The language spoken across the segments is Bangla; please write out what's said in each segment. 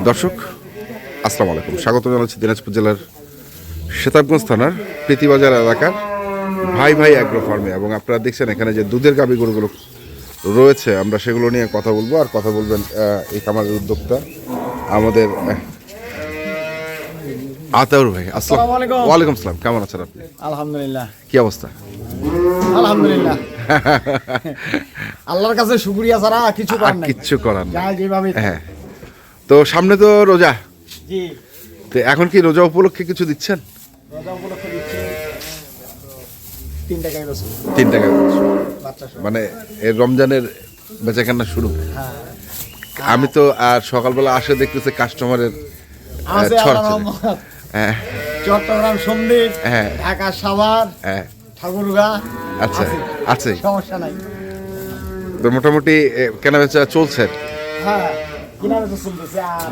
দর্শক আসসালামু আলাইকুম, স্বাগত জানাচ্ছি দিনাজপুর জেলার সেতাবগঞ্জ থানার প্রীতিবাজার এলাকার ভাই ভাই অ্যাগ্রো ফার্মে। এবং আপনারা দেখছেন এখানে যে দুধের গাভী গরুগুলো রয়েছে, আমরা সেগুলো নিয়ে কথা বলবো। আর কথা বলবেন এই খামারের উদ্যোক্তা আমাদের আতাউর ভাই। আসসালামু আলাইকুম। ওয়ালাইকুম আসসালাম। কেমন আছেন আপনি? আলহামদুলিল্লাহ। কি অবস্থা? আলহামদুলিল্লাহ। আল্লাহর কাছে শুকরিয়া ছাড়া কিছু করার নাই। কিচ্ছু করার নাই। যেভাবে হ্যাঁ, তো সামনে তো রোজা। জি, তো এখন কি রোজা উপলক্ষে কিছু দিচ্ছেন? রোজা উপলক্ষে দিচ্ছি 3 টাকায় বছর। 3 টাকা বাচ্চা সহ। মানে এই রমজানের বেচাকেনা শুরু। হ্যাঁ, আমি তো আর সকালবেলা আসে দেখতেছি কাস্টমারের আছে ছড় আল্লাহর ছড়ে। রহমত। হ্যাঁ চট্টগ্রাম সন্দ্বীপ, হ্যাঁ ঢাকা সাভার, হ্যাঁ, ঠাকুরগাঁ আচ্ছা আছে। সমস্যা নাই। তো মোটামুটি কেনা বেচা চলছে। হ্যাঁ, কিনারে তো চলতেছে। আর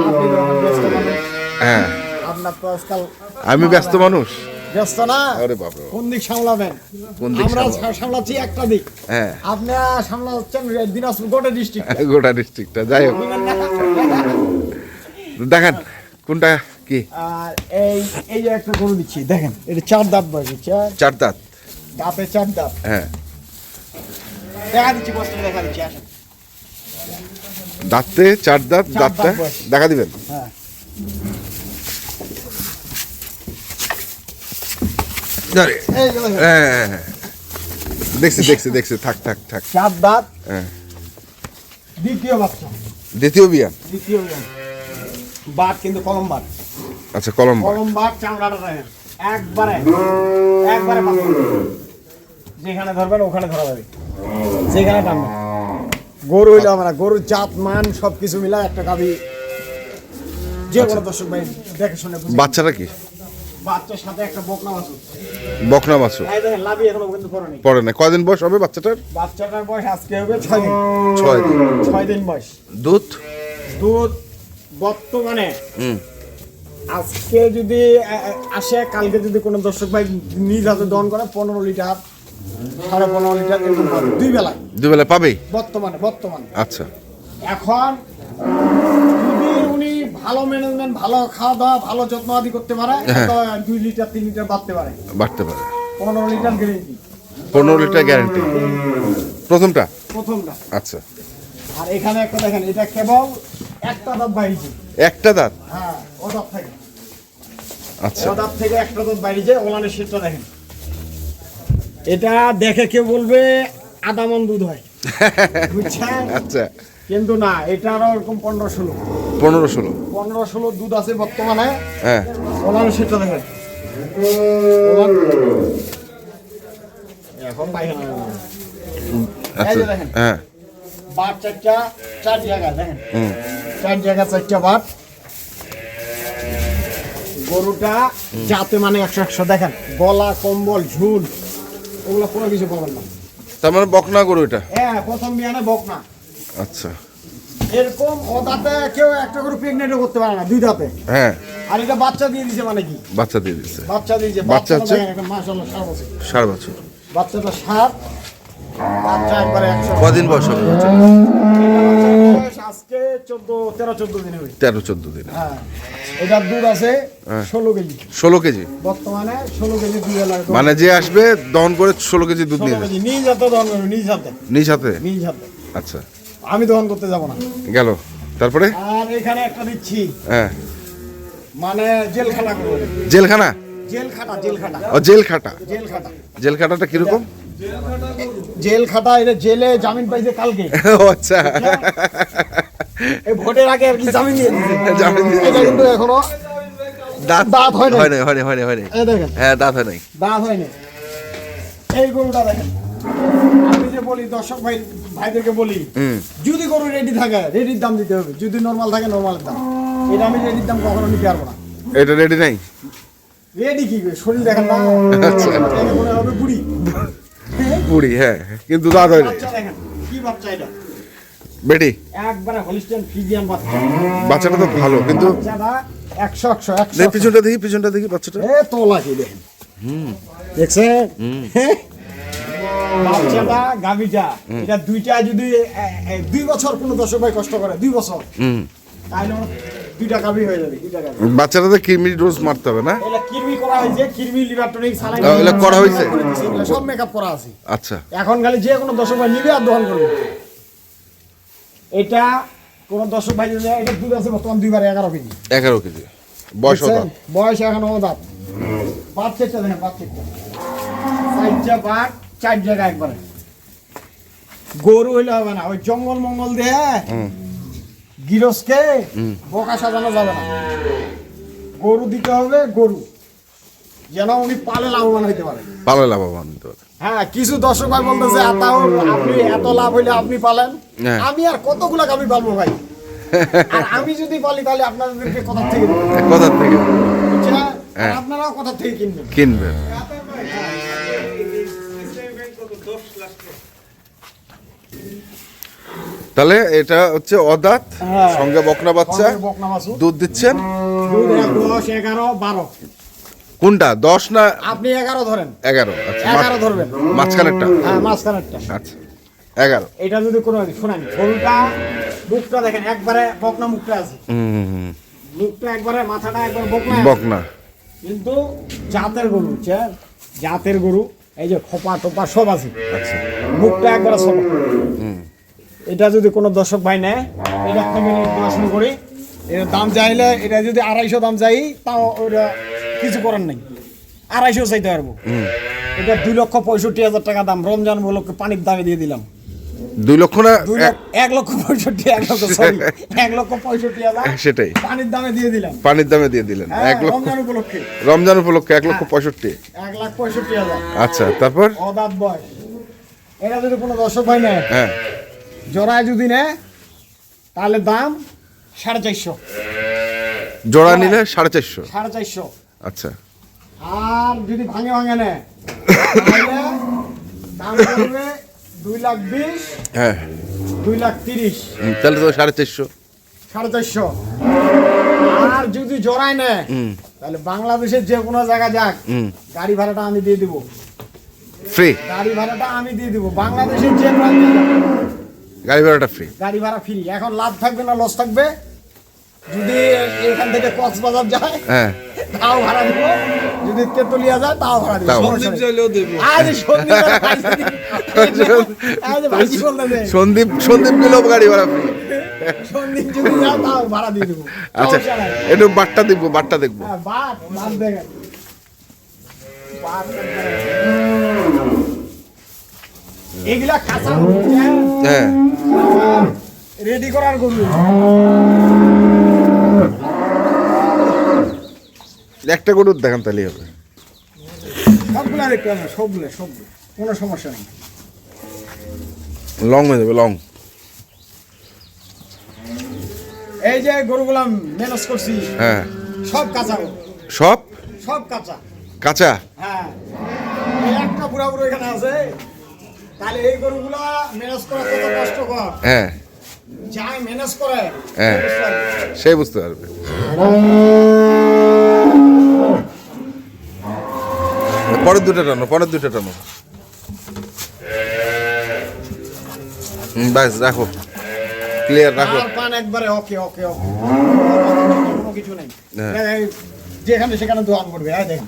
আপনি যখন ব্যস্ত মানুষ, হ্যাঁ, আপনার তো আজকাল আমি ব্যস্ত মানুষ। ব্যস্ত না? আরে বাবা, কোন দিক সামলাবেন? কোন দিক আমরা সামলাবো? সামলাচ্ছি একটা দিক, হ্যাঁ, আপনারা সামলাচ্ছেন দিনাজপুর গোটা ডিস্ট্রিক্ট। গোটা ডিস্ট্রিক্টটা। যাই হোক, দেখেন কোনটা কি। আর এই যে একটা গরু দিচ্ছি, দেখেন এটা 4 দাঁত বয়স। 4 দাঁত। দাঁতে 4 দাঁত। হ্যাঁ, দেখা দিচ্ছি, বস্তাটা দেখা দিচ্ছি, আসেন। দাঁতে 4 দাঁত। 4 দাঁত দাঁতটা বয়স। দেখা দিবেন। হ্যাঁ, আরে, এই যে দেখেন, হ্যাঁ হ্যাঁ, হ্যাঁ। দেখছি দেখছি দেখছি, থাক থাক থাক। 4 দাঁত, হ্যাঁ, দ্বিতীয় বাচ্চা, দ্বিতীয় বিয়ান। দ্বিতীয় বিয়ান। বাট কিন্তু কলম বাট, আচ্ছা, কলম। কলম বাট। চামড়াটা দেখেন একবারে পাতলা। যেখানে ধরবেন ওখানে ধরা যাবে, যেখানে টানবেন। গরু হইলো আমরা, গরুর জাত মান সবকিছু মিলা একটা গাভী। যে কোনো দর্শক ভাই দেখে শুনে বুঝে। বাচ্চাটা কি? বাচ্চার সাথে একটা বকনা বাছুর। বকনা বাছুর। এই দেখেন, লাভি এখনো কিন্তু পড়ে নেই। পরে না, কয়দিন বয়স হবে বাচ্চাটার? বাচ্চাটার বয়স আজকে হবে 6 দিন। 6 দিন। 6 দিন বয়স। দুধ? দুধ বর্তমানে আজকে যদি আসে, কালকে যদি কোনো দর্শক ভাই নিজ হাতে দহন করে 15 লিটার, 15.5 লিটার এরকম পাবে 2 বেলায়। 2 বেলা পাবেই বর্তমানে। আচ্ছা। এখন যদি উনি ভালো ম্যানেজমেন্ট, ভালো খাওয়া দাওয়া, ভালো যত্ন আদি করতে পারে, তো 2 লিটার 3 লিটার বাড়তে পারে। বাড়তে পারে। 15 লিটার গ্যারেন্টি। 15 লিটার গ্যারান্টি প্রথমটা। আচ্ছা, আর এখানে একটা দেখেন, এটা কেবল একটা দাঁত বাইরেছে। একটা দাঁত। হ্যাঁ, ও দাঁত থেকে, আচ্ছা, ও দাঁত থেকে একটা দাঁত বাইরেছে। ওলানের শীতটা দেখেন, এটা দেখে কেউ বলবে আধা মণ দুধ হয়, বুঝছেন? আচ্ছা। কিন্তু না, এটা আরো এরকম 15-16 15-16 দুধ আছে বর্তমানে। হ্যাঁ, ওলানের শীতটা দেখেন, এখন পায়খানা। আচ্ছা, এই যে দেখেন, হ্যাঁ, বাট 4 জায়গা দেখেন, হুম, 4 জায়গা 4টা বাট। গরুটা যাতে মানে 100 দেখেন, গলা, কম্বল, ঝুল ওগুলো কোনো কিছু পাবেন না। তার মানে বকনা গরু এটা। হ্যাঁ, প্রথম বিয়ানে বক না। আচ্ছা, এরকম ও দাঁতে কেউ একটা গরু প্রেগনেন্টও করতে পারে না, 2 দাঁতে। হ্যাঁ, আর এটা বাচ্চা দিয়ে দিছে, মানে কি বাচ্চা দিয়ে দিচ্ছে। বাচ্চা দিয়েছে। বাচ্চা হচ্ছে? মাশাআল্লাহ 7 বছর 7 বছর। বাচ্চাটা 7, বাচ্চা একবারে 100। কদিন বয়স হবে বাচ্চাটা? বয়স আজকে 13-14 দিন হবে। 13-14 দিন। হ্যাঁ, এটার দুধ আছে হ্যাঁ। 16 কেজি। 16 কেজি। বর্তমানে 16 কেজি দুধ লাগে। মানে যে আসবে দহন করে 16 কেজি দুধ নিয়ে 16 যাবে কেজি নিজ হাতে দহন করবে, নিজ হাতে। নিজ হাতে। আচ্ছা, আমি দহন করতে যাব না। গেল। তারপরে আর এখানে একটা দিচ্ছি, হ্যাঁ, মানে জেলখাটা করবো। জেলখানা। জেলখাটা ও, জেলখাটা। জেলখাটা জেলখাটাটা কিরকম? জেলখাটা, এটা জেলে জামিন পাইছে কালকে। ও আচ্ছা, এই ভোটের আগে আর কি জামিন দিয়ে দিয়েছে। জামিন দিয়ে এটা কিন্তু এখনো দাঁত হয় নাই। হয়নি। এই দেখেন, হ্যাঁ, দাঁত হয় নাই। দাঁত হয়নি। এই গরুটা দেখেন, আমি যে বলি দর্শক ভাইদেরকে বলি, যদি গরু রেডি থাকে রেডির দাম দিতে হবে, যদি নরমাল থাকে নরমালের দাম। এটা আমি রেডির দাম কখনো নিতে পারবো না। এটা রেডি নাই? রেডি কি শরীর দেখেন না, আচ্ছা, দেখে মনে হবে বুড়ি। বুড়ি, হ্যাঁ, কিন্তু দাঁত হয় নাই। বাচ্চা দেখেন, কি বাচ্চা এটা, বেটি। একবারে হলিস্টিয়ান ফ্রিজিয়ান বাচ্চা। বাচ্চাটা তো ভালো, কিন্তু বাচ্চাটা 100 দেখ পিছনটা দেখি বাচ্চাটা। এ তোলা কি দেখেন, দেখছেন? বাচ্চাটা গাভীটা, এটা দুইটা যদি 2 বছর কোনো দর্শক ভাই কষ্ট করে, 2 বছর তাহলে ওর 2টা গাভী হয়ে যাবে, 2টা গাভী। বাচ্চাটাতে কৃমি ডোজ মারতে হবে না? এগুলা কিডনি করা হয়েছে, কিডনি লিভার টনিক সালাইন এগুলা করা হয়েছে? এগুলা সব মেকআপ করা আছে। আচ্ছা, এখন খালি যে কোনো দর্শক ভাই নিবে আর দহন করবে। এটা কোন দর্শক ভাই যদি এটা দুধ আছে বর্তমান 2 বার 11 কেজি। 11 কেজি বয়স বুঝছেন? দাঁত। বয়স এখন দাঁত। বাচ্চাটা দেখেন, বাচ্চাটা 4টা বাট 4 জায়গা একবারে। গরু হইলে হবে না, ওই জঙ্গল মঙ্গল দিয়ে গিরসকে বোকা সাজানো যাবে না। গরু দিতে হবে, গরু যেন উনি পালে লাভবান হইতে পারে। পালে লাভবান হতে পারে। হ্যাঁ, কিছু দর্শক ভাই বলতেছে আপনি এত লাভ হইলে আপনি পালেন, হ্যাঁ। আমি আর কতগুলা গাভী পালবো ভাই? আর আমি যদি পালি তাহলে আপনাদেরকে কোথা থেকে দেবো? কোথা থেকে বুঝছেন? আর হ্যাঁ। আপনারাও কোথা থেকে কিনবেন? কিনবেন? তাহলে এটা হচ্ছে অদাঁত, হ্যাঁ। সঙ্গে বকনা বাচ্চা, সঙ্গে বকনা বাছুর। আচ্ছা। দুধ দিচ্ছেন দুধ 10, 11, 12। কোনটা 10 না আপনি 11 ধরেন, 11? আচ্ছা, 11 ধরবেন। মাঝখানেরটা? হ্যাঁ, মাঝখানেরটা। আচ্ছা, 11। এটা যদি কোনো শোনেন, গরুটা মুখটা দেখেন একবারে বকনা মুখটা আছে, মুখটা একবারে, মাথাটা একবার বকনা আছে। বকনা। কিন্তু জাতের গরু, বুঝছেন? জাতের গরু, এই যে খোপা টোপা সব আছে, আচ্ছা, মুখটা একবারে সব। এটা যদি কোনো দর্শক ভাই নেয়, এটা থেকে নেওয়া শুরু করি, এর দাম চাইলে এটা যদি 250 দাম চাই, তাও ওটা কিছু করার নেই, 250 চাইতে পারবো। এটা 2,65,000 টাকা দাম, রমজান উপলক্ষে পানির দামে দিয়ে দিলাম। 2 লক্ষ না? 1,65,000 সেটাই পানির দামে দিয়ে দিলাম। পানির দামে দিয়ে দিলেন। হ্যাঁ, 1 লক্ষ রমজান উপলক্ষে রমজান উপলক্ষে 1,65,000। 1,65,000। আচ্ছা, তারপর? অদাত বয়স। এটা যদি কোনো দর্শক ভাই নেয়, হ্যাঁ, জোড়ায় যদি নেয়, তাহলে দাম 450। জোড়া নিলে 450। 450। আচ্ছা, আর যদি ভাঙে ভাঙে নেয়, তাহলে দাম পড়বে 2,20,000, হ্যাঁ, 2,30,000, তাহলে তো 450। 450। আর যদি জোড়ায় নেয়, তাহলে বাংলাদেশের যে কোনো জায়গা যাক, গাড়ি ভাড়াটা আমি দিয়ে দিব। ফ্রি? গাড়ি ভাড়াটা আমি দিয়ে দিব, বাংলাদেশের যে প্রান্তে যাক, গাড়ি ভাড়াটা ফ্রি? গাড়ি ভাড়া ফ্রি। এখন লাভ থাকবে না লস থাকবে? যদি এখান থেকে কক্সবাজার যায়, হ্যাঁ, তাও ভাড়া দিব। যদি তেতুলিয়া যায়, তাও ভাড়া দিব। তাও। সমস্যা নেই। আরে সন্দীপ আর ভাইজি- আরে ভাইজি বলতেছে, সন্দীপ গেলেও গাড়ি ভাড়া ফ্রি? সন্দীপ যদি যায়, তাও ভাড়া দিয়ে দিব। আচ্ছা, সমস্যা নাই। একটু বাটটা দেখবো, বাটটা দেখবো। হ্যাঁ, বাদ দেখেন। বাদ দেখেন। এগুলা কাঁচা হ্যাঁ, রেডি করার গরু। একটা গরুর দেখান তাহলেই হবে। সবগুলা দেখতে হবে, সবগুলো কোনো সমস্যা নেই। লং হয়ে যাবে, লং। এই যে গরুগুলা ম্যানেজ করছি, হ্যাঁ, সব কাঁচা গরু, সব সব কাঁচা। কাঁচা? হ্যাঁ, এই একটা বুড়া বুড়ো এখানে আছে, তাহলে এই গরুগুলা ম্যানেজ করা কত কষ্টকর, হ্যাঁ, যাই ম্যানেজ করে হ্যাঁ। সে বুঝতে পারবে। সে বুঝতে পারবে। পরের দুটো টানো, পরের দুটো টানো। ব্যাস, রাখো, ক্লিয়ার রাখো। আর পান একবারে ওকে ওকে ওকে, কোনো কিছু নেই। হ্যাঁ। এই যেখানে সেখানে দোয়ান করবে, এই দেখেন,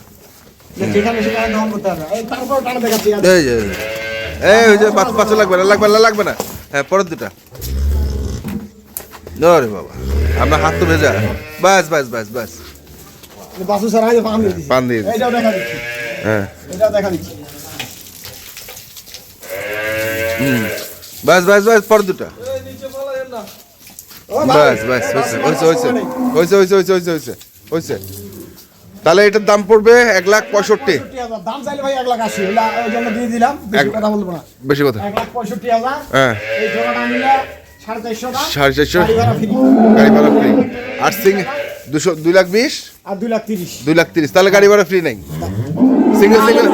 যেখানে সেখানে দোয়ান করতে হবে। এই তারপর টানা দেখাচ্ছি। এই যে, এই ওই যে বাচ্চা লাগবে না, লাগবে না, লাগবে না। হ্যাঁ, পরের দুটা। আরে বাবা, আপনার হাত তো ভেজা। বাস বাস বাস বাস। বাসু স্যার আগে পান দিয়ে দিচ্ছি। পান দিয়ে দিচ্ছি। এইটাও দেখা দিচ্ছি, হ্যাঁ, এটাও দেখা দিচ্ছি। বাস বাস বাস, পরের দুটা। ও ভাই, বাস বাস, হয়েছে হয়েছে হয়েছে হয়েছে হয়েছে হয়েছে হয়েছে হয়েছে হয়েছে। তাহলে এটার দাম পড়বে 1,65,000। দাম চাইলে ভাই 1,80,000, ওই জন্য দিয়ে দিলাম, বেশি কথা বলবো না। বেশি কথা? 1,65,000। হ্যাঁ, এই জোড়াটা নিলে 450 দাম, 450। গাড়ি ভাড়া ফ্রি। গাড়ি ভাড়া ফ্রি। আর 2,20,000, 2,30,000। 2,30,000। তাহলে গাড়ি ভাড়া ফ্রি নাই? সিঙ্গেল সিঙ্গেল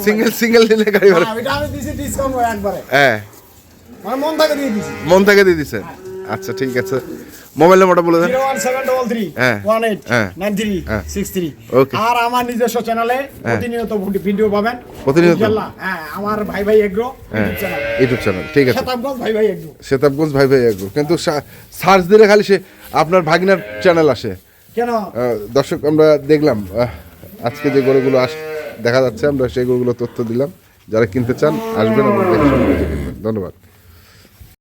সিঙ্গেল সিঙ্গেল নিলে গাড়ি ভাড়া? এটা আমি দিছি ডিসকাউন্ট একবারে, হ্যাঁ, মানে মন থেকে দিয়ে দিছি। মন থেকে দিয়ে দিচ্ছেন? আচ্ছা ঠিক আছে, মোবাইল নাম্বারটা বলে দেন। 01733 হ্যাঁ, 18 হ্যাঁ, 93 হ্যাঁ। 63। Okay. আর আমার নিজস্ব চ্যানেলে প্রতিনিয়ত ভিডিও পাবেন। প্রতিনিয়ত? ইনশাআল্লাহ, হ্যাঁ, আমার ভাই ভাই এগ্রো হ্যাঁ, ইউটিউব চ্যানেল, ইউটিউব চ্যানেল, ঠিক আছে। শতাব্দী ভাই ভাই এগ্রো। শেতাবগঞ্জ ভাই ভাই এগ্রো, কিন্তু সার্চ দিলে খালি সে আপনার ভাগিনার চ্যানেল আসে। কেন? দর্শক আমরা দেখলাম আজকে যে গরুগুলো দেখা যাচ্ছে, আমরা সেই গরুগুলো তথ্য দিলাম। যারা কিনতে চান আসবেন এবং দেখে শুনে বুঝে কিনবেন। ধন্যবাদ।